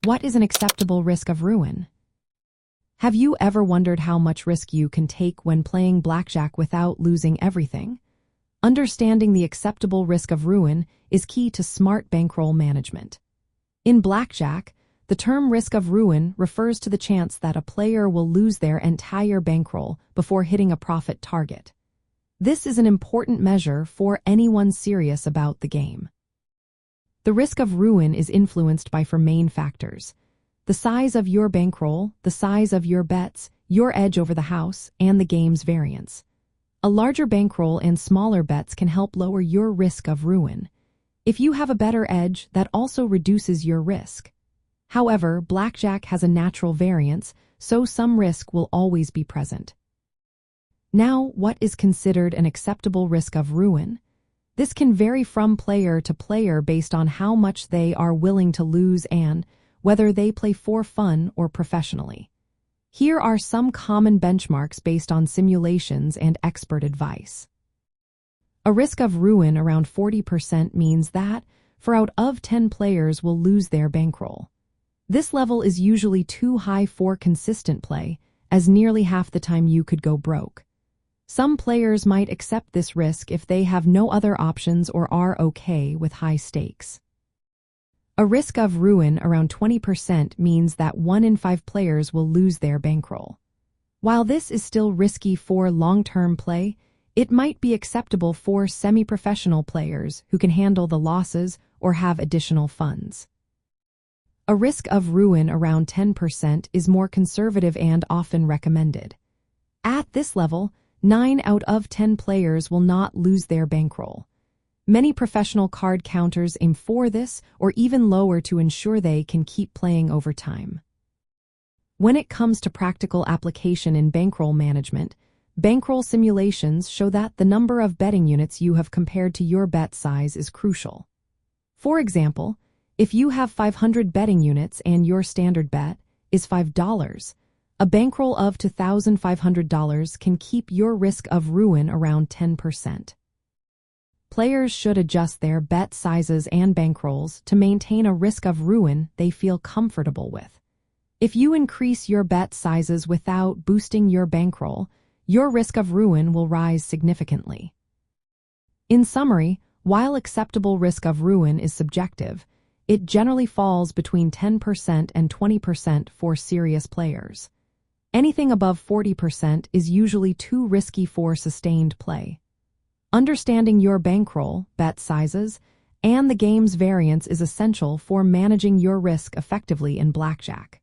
What is an acceptable risk of ruin? Have you ever wondered how much risk you can take when playing blackjack without losing everything? Understanding the acceptable risk of ruin is key to smart bankroll management. In blackjack, the term risk of ruin refers to the chance that a player will lose their entire bankroll before hitting a profit target. This is an important measure for anyone serious about the game. The risk of ruin is influenced by four main factors: the size of your bankroll, the size of your bets, your edge over the house, and the game's variance. A larger bankroll and smaller bets can help lower your risk of ruin. If you have a better edge, that also reduces your risk. However, blackjack has a natural variance, so some risk will always be present. Now, what is considered an acceptable risk of ruin? This can vary from player to player based on how much they are willing to lose and whether they play for fun or professionally. Here are some common benchmarks based on simulations and expert advice. A risk of ruin around 40% means that 4 out of 10 players will lose their bankroll. This level is usually too high for consistent play, as nearly half the time you could go broke. Some players might accept this risk if they have no other options or are okay with high stakes. A risk of ruin around 20% means that 1 in 5 players will lose their bankroll. While this is still risky for long-term play, it might be acceptable for semi-professional players who can handle the losses or have additional funds. A risk of ruin around 10% is more conservative and often recommended. At this level, 9 out of 10 players will not lose their bankroll. Many professional card counters aim for this or even lower to ensure they can keep playing over time. When it comes to practical application in bankroll management, bankroll simulations show that the number of betting units you have compared to your bet size is crucial. For example, if you have 500 betting units and your standard bet is $5, a bankroll of $2,500 can keep your risk of ruin around 10%. Players should adjust their bet sizes and bankrolls to maintain a risk of ruin they feel comfortable with. If you increase your bet sizes without boosting your bankroll, your risk of ruin will rise significantly. In summary, while acceptable risk of ruin is subjective, it generally falls between 10% and 20% for serious players. Anything above 40% is usually too risky for sustained play. Understanding your bankroll, bet sizes, and the game's variance is essential for managing your risk effectively in blackjack.